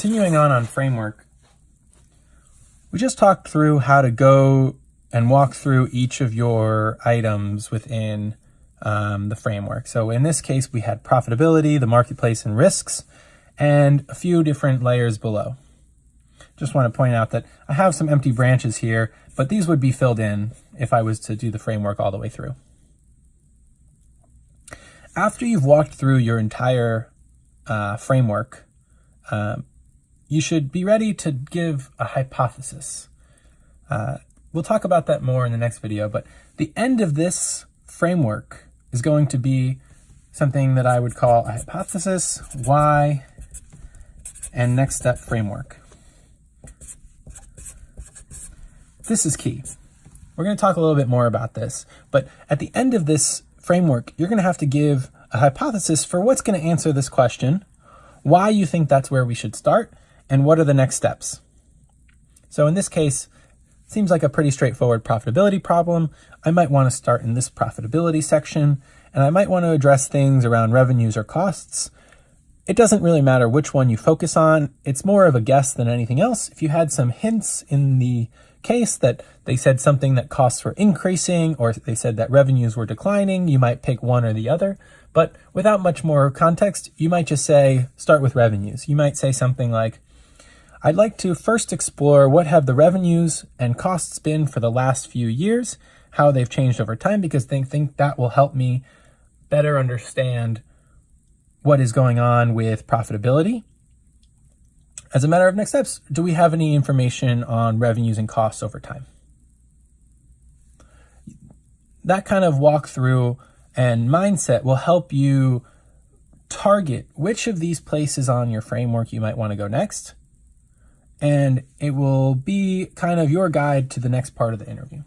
continuing on framework, we just talked through how to go and walk through each of your items within the framework. So in this case, we had profitability, the marketplace, and risks, and a few different layers below. Just want to point out that I have some empty branches here, but these would be filled in if I was to do the framework all the way through. After you've walked through your entire framework, you should be ready to give a hypothesis. We'll talk about that more in the next video, but the end of this framework is going to be something that I would call a hypothesis, why, and next step framework. This is key. We're going to talk a little bit more about this, but at the end of this framework, you're going to have to give a hypothesis for what's going to answer this question, why you think that's where we should start, and what are the next steps. So in this case, it seems like a pretty straightforward profitability problem. I might want to start in this profitability section, and I might want to address things around revenues or costs. It doesn't really matter which one you focus on. It's more of a guess than anything else. If you had some hints in the case that they said something that costs were increasing, or they said that revenues were declining, you might pick one or the other. But without much more context, you might just say, start with revenues. You might say something like, I'd like to first explore what have the revenues and costs been for the last few years, how they've changed over time, because they think that will help me better understand what is going on with profitability. As a matter of next steps, do we have any information on revenues and costs over time? That kind of walkthrough and mindset will help you target which of these places on your framework you might want to go next. And it will be kind of your guide to the next part of the interview.